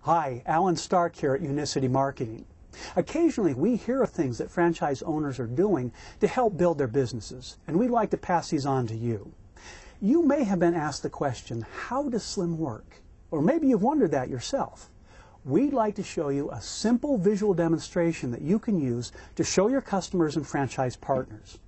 Hi, Alan Stark here at Unicity Marketing. Occasionally we hear of things that franchise owners are doing to help build their businesses, and we'd like to pass these on to you. You may have been asked the question, how does Slim work? Or maybe you've wondered that yourself. We'd like to show you a simple visual demonstration that you can use to show your customers and franchise partners.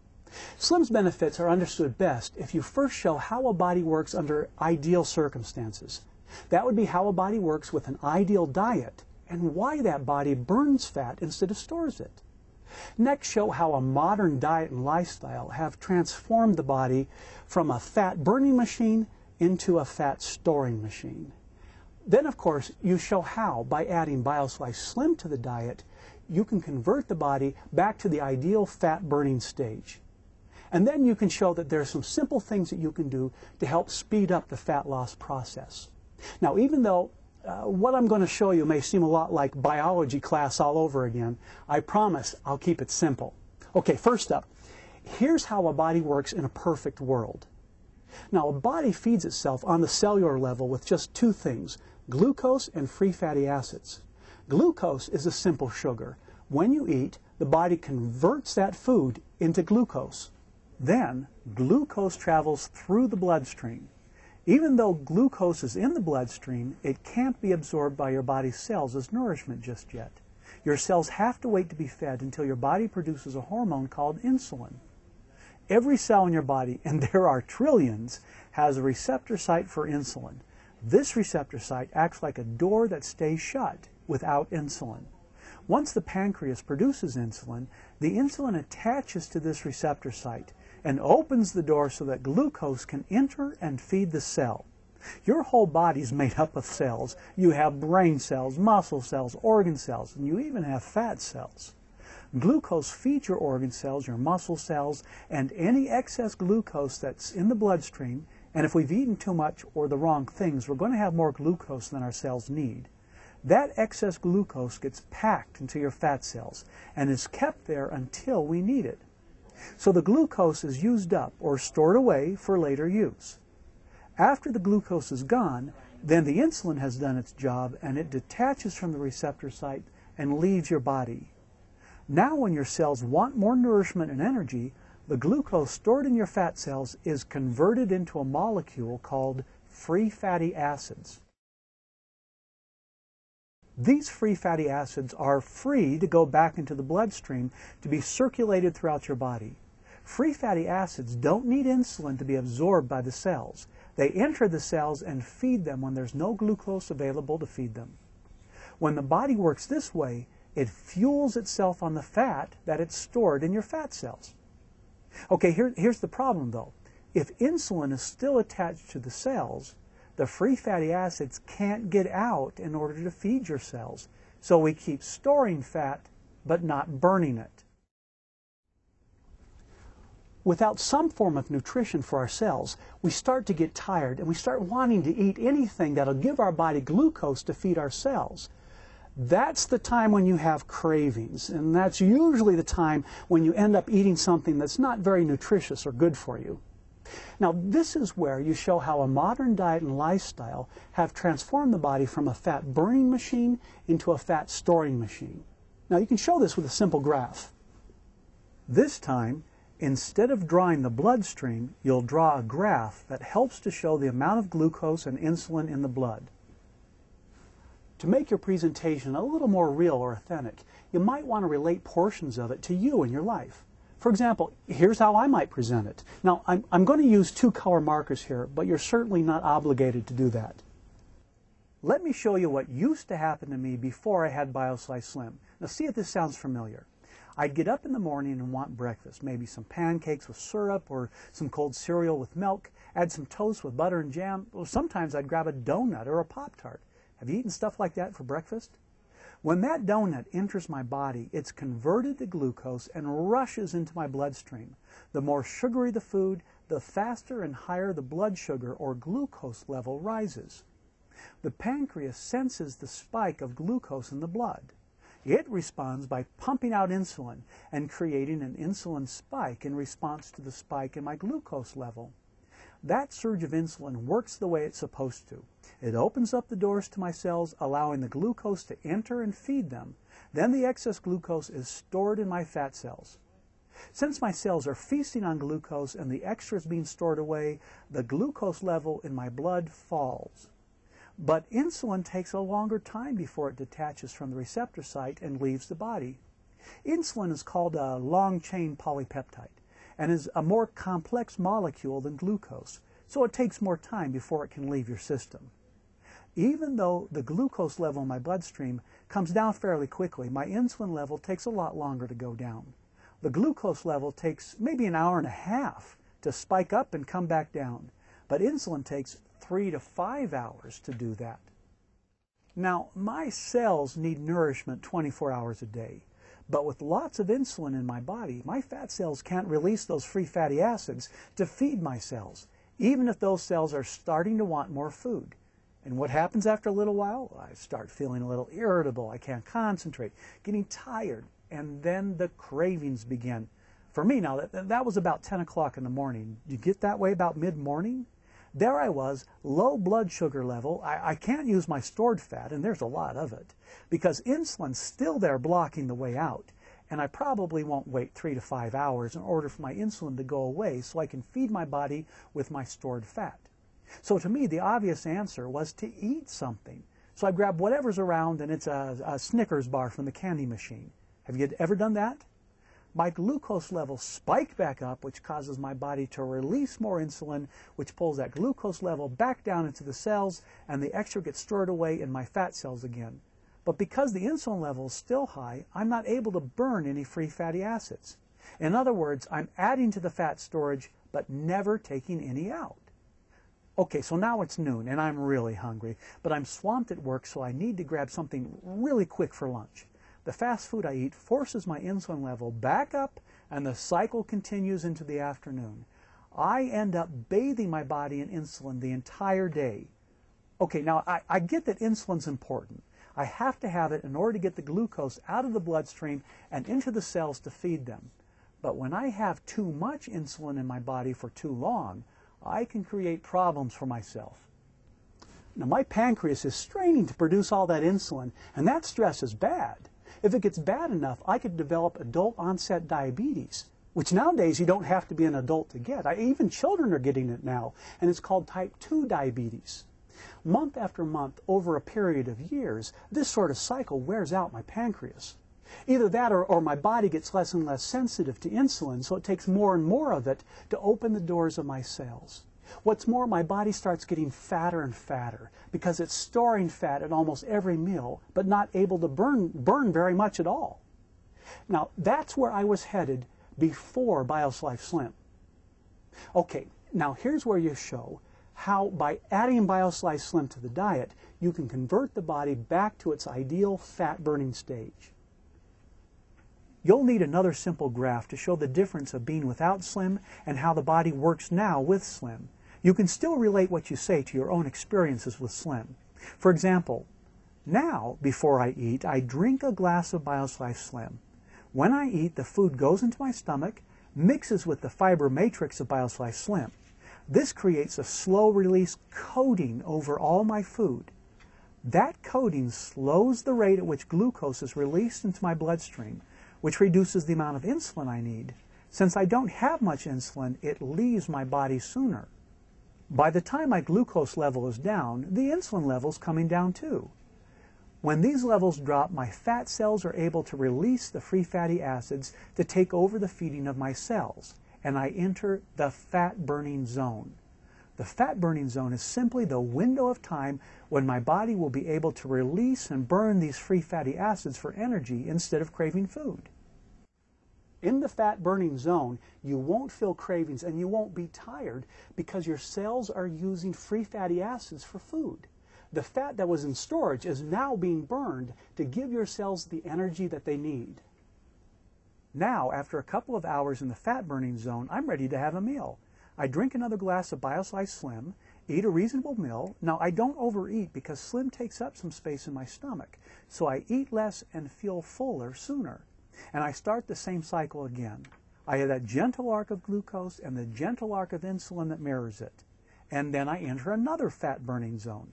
Slim's benefits are understood best if you first show how a body works under ideal circumstances. That would be how a body works with an ideal diet and why that body burns fat instead of stores it. Next, show how a modern diet and lifestyle have transformed the body from a fat burning machine into a fat storing machine. Then, of course, you show how, by adding BioSlice Slim to the diet, you can convert the body back to the ideal fat burning stage. And then you can show that there are some simple things that you can do to help speed up the fat loss process. Now, even though what I'm going to show you may seem a lot like biology class all over again, I promise I'll keep it simple. Okay, first up, here's how a body works in a perfect world. Now, a body feeds itself on the cellular level with just two things, glucose and free fatty acids. Glucose is a simple sugar. When you eat, the body converts that food into glucose. Then, glucose travels through the bloodstream. Even though glucose is in the bloodstream, it can't be absorbed by your body's cells as nourishment just yet. Your cells have to wait to be fed until your body produces a hormone called insulin. Every cell in your body, and there are trillions, has a receptor site for insulin. This receptor site acts like a door that stays shut without insulin. Once the pancreas produces insulin, the insulin attaches to this receptor site and opens the door so that glucose can enter and feed the cell. Your whole body is made up of cells. You have brain cells, muscle cells, organ cells, and you even have fat cells. Glucose feeds your organ cells, your muscle cells, and any excess glucose that's in the bloodstream, and if we've eaten too much or the wrong things, we're going to have more glucose than our cells need. That excess glucose gets packed into your fat cells and is kept there until we need it. So the glucose is used up or stored away for later use. After the glucose is gone, then the insulin has done its job and it detaches from the receptor site and leaves your body. Now when your cells want more nourishment and energy, the glucose stored in your fat cells is converted into a molecule called free fatty acids. These free fatty acids are free to go back into the bloodstream to be circulated throughout your body. Free fatty acids don't need insulin to be absorbed by the cells. They enter the cells and feed them when there's no glucose available to feed them. When the body works this way, it fuels itself on the fat that it's stored in your fat cells. Okay, here's the problem though. If insulin is still attached to the cells, the free fatty acids can't get out in order to feed your cells. So we keep storing fat, but not burning it. Without some form of nutrition for our cells, we start to get tired and we start wanting to eat anything that'll give our body glucose to feed our cells. That's the time when you have cravings, and that's usually the time when you end up eating something that's not very nutritious or good for you. Now, this is where you show how a modern diet and lifestyle have transformed the body from a fat burning machine into a fat storing machine. Now, you can show this with a simple graph. This time, instead of drawing the bloodstream, you'll draw a graph that helps to show the amount of glucose and insulin in the blood. To make your presentation a little more real or authentic, you might want to relate portions of it to you in your life. For example, here's how I might present it. Now, I'm going to use two color markers here, but you're certainly not obligated to do that. Let me show you what used to happen to me before I had BioSlice Slim. Now, see if this sounds familiar. I'd get up in the morning and want breakfast, maybe some pancakes with syrup or some cold cereal with milk, add some toast with butter and jam, or sometimes I'd grab a donut or a Pop-Tart. Have you eaten stuff like that for breakfast? When that donut enters my body, it's converted to glucose and rushes into my bloodstream. The more sugary the food, the faster and higher the blood sugar or glucose level rises. The pancreas senses the spike of glucose in the blood. It responds by pumping out insulin and creating an insulin spike in response to the spike in my glucose level. That surge of insulin works the way it's supposed to. It opens up the doors to my cells, allowing the glucose to enter and feed them. Then the excess glucose is stored in my fat cells. Since my cells are feasting on glucose and the extra is being stored away, the glucose level in my blood falls. But insulin takes a longer time before it detaches from the receptor site and leaves the body. Insulin is called a long-chain polypeptide and is a more complex molecule than glucose, so it takes more time before it can leave your system. Even though the glucose level in my bloodstream comes down fairly quickly, my insulin level takes a lot longer to go down. The glucose level takes maybe an hour and a half to spike up and come back down, but insulin takes 3 to 5 hours to do that. Now, my cells need nourishment 24 hours a day, but with lots of insulin in my body, my fat cells can't release those free fatty acids to feed my cells, even if those cells are starting to want more food. And what happens after a little while? I start feeling a little irritable, I can't concentrate, getting tired, and then the cravings begin. For me now, that was about 10 o'clock in the morning. You get that way about mid-morning? There I was, low blood sugar level. I can't use my stored fat, and there's a lot of it, because insulin's still there blocking the way out. And I probably won't wait 3 to 5 hours in order for my insulin to go away so I can feed my body with my stored fat. So to me, the obvious answer was to eat something. So I grabbed whatever's around, and it's a Snickers bar from the candy machine. Have you ever done that? My glucose levels spike back up, which causes my body to release more insulin, which pulls that glucose level back down into the cells, and the extra gets stored away in my fat cells again. But because the insulin level is still high, I'm not able to burn any free fatty acids. In other words, I'm adding to the fat storage, but never taking any out. Okay, so now it's noon, and I'm really hungry, but I'm swamped at work, so I need to grab something really quick for lunch. The fast food I eat forces my insulin level back up, and the cycle continues into the afternoon. I end up bathing my body in insulin the entire day. Okay, now I get that insulin's important. I have to have it in order to get the glucose out of the bloodstream and into the cells to feed them. But when I have too much insulin in my body for too long, I can create problems for myself. Now, my pancreas is straining to produce all that insulin, and that stress is bad. If it gets bad enough, I could develop adult-onset diabetes, which nowadays you don't have to be an adult to get. Even children are getting it now, and it's called type 2 diabetes. Month after month, over a period of years, this sort of cycle wears out my pancreas. Either that or my body gets less and less sensitive to insulin, so it takes more and more of it to open the doors of my cells. What's more, my body starts getting fatter and fatter because it's storing fat at almost every meal, but not able to burn very much at all. Now, that's where I was headed before BioSlife Slim. Okay, now here's where you show how by adding BioSlife Slim to the diet, you can convert the body back to its ideal fat-burning stage. You'll need another simple graph to show the difference of being without Slim and how the body works now with Slim. You can still relate what you say to your own experiences with Slim. For example, now, before I eat, I drink a glass of BioSlife Slim. When I eat, the food goes into my stomach, mixes with the fiber matrix of BioSlife Slim. This creates a slow-release coating over all my food. That coating slows the rate at which glucose is released into my bloodstream, which reduces the amount of insulin I need. Since I don't have much insulin, it leaves my body sooner. By the time my glucose level is down, the insulin level is coming down too. When these levels drop, my fat cells are able to release the free fatty acids to take over the feeding of my cells, and I enter the fat-burning zone. The fat-burning zone is simply the window of time when my body will be able to release and burn these free fatty acids for energy instead of craving food. In the fat-burning zone, you won't feel cravings and you won't be tired because your cells are using free fatty acids for food. The fat that was in storage is now being burned to give your cells the energy that they need. Now, after a couple of hours in the fat-burning zone, I'm ready to have a meal. I drink another glass of BioSlife Slim, eat a reasonable meal. Now, I don't overeat because Slim takes up some space in my stomach, so I eat less and feel fuller sooner. And I start the same cycle again. I have that gentle arc of glucose and the gentle arc of insulin that mirrors it. And then I enter another fat-burning zone.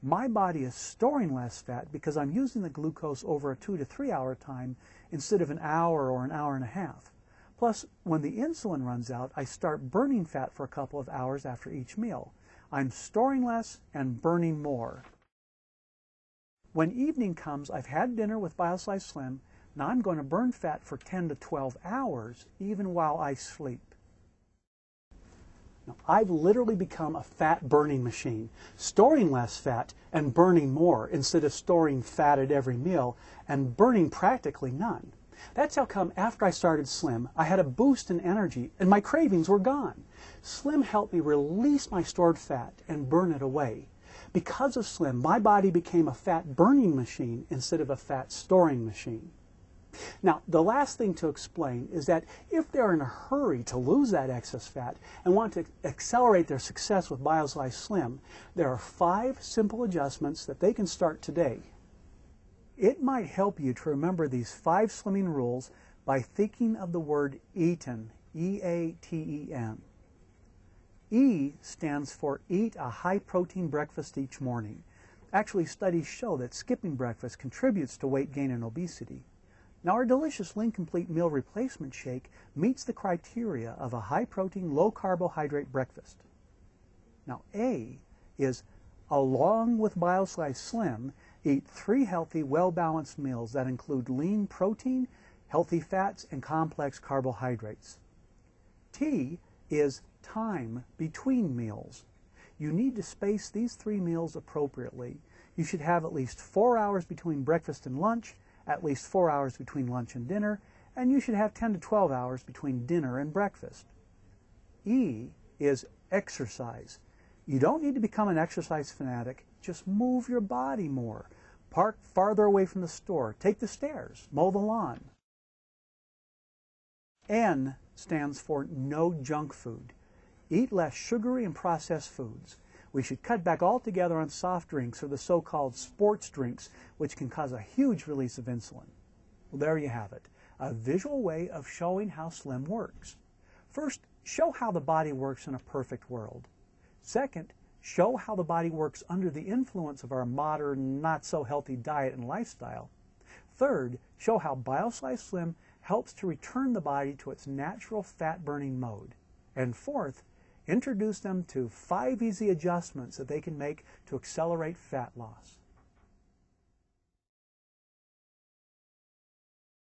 my body is storing less fat because I'm using the glucose over a 2 to 3 hour time instead of an hour or an hour and a half. Plus, when the insulin runs out, I start burning fat for a couple of hours after each meal. I'm storing less and burning more. When evening comes, I've had dinner with BioSlice Slim. Now I'm going to burn fat for 10 to 12 hours, even while I sleep. Now, I've literally become a fat-burning machine, storing less fat and burning more instead of storing fat at every meal and burning practically none. That's how come after I started Slim, I had a boost in energy and my cravings were gone. Slim helped me release my stored fat and burn it away. Because of Slim, my body became a fat-burning machine instead of a fat-storing machine. Now, the last thing to explain is that if they're in a hurry to lose that excess fat and want to accelerate their success with BioSlice Slim, there are 5 simple adjustments that they can start today. It might help you to remember these 5 slimming rules by thinking of the word EATEN, E-A-T-E-N. E stands for eat a high-protein breakfast each morning. Actually, studies show that skipping breakfast contributes to weight gain and obesity. Now, our delicious Lean Complete Meal Replacement Shake meets the criteria of a high-protein, low-carbohydrate breakfast. Now, A is, along with BioSlice Slim, eat 3 healthy, well-balanced meals that include lean protein, healthy fats, and complex carbohydrates. T is time between meals. You need to space these 3 meals appropriately. You should have at least 4 hours between breakfast and lunch, at least 4 hours between lunch and dinner, and you should have 10 to 12 hours between dinner and breakfast. E is exercise. You don't need to become an exercise fanatic, just move your body more. Park farther away from the store, take the stairs, mow the lawn. N stands for no junk food. Eat less sugary and processed foods. We should cut back altogether on soft drinks or the so-called sports drinks, which can cause a huge release of insulin. Well, there you have it, a visual way of showing how Slim works. First, show how the body works in a perfect world. Second, show how the body works under the influence of our modern, not-so-healthy diet and lifestyle. Third, show how BioSlice Slim helps to return the body to its natural fat-burning mode. And fourth, introduce them to 5 easy adjustments that they can make to accelerate fat loss.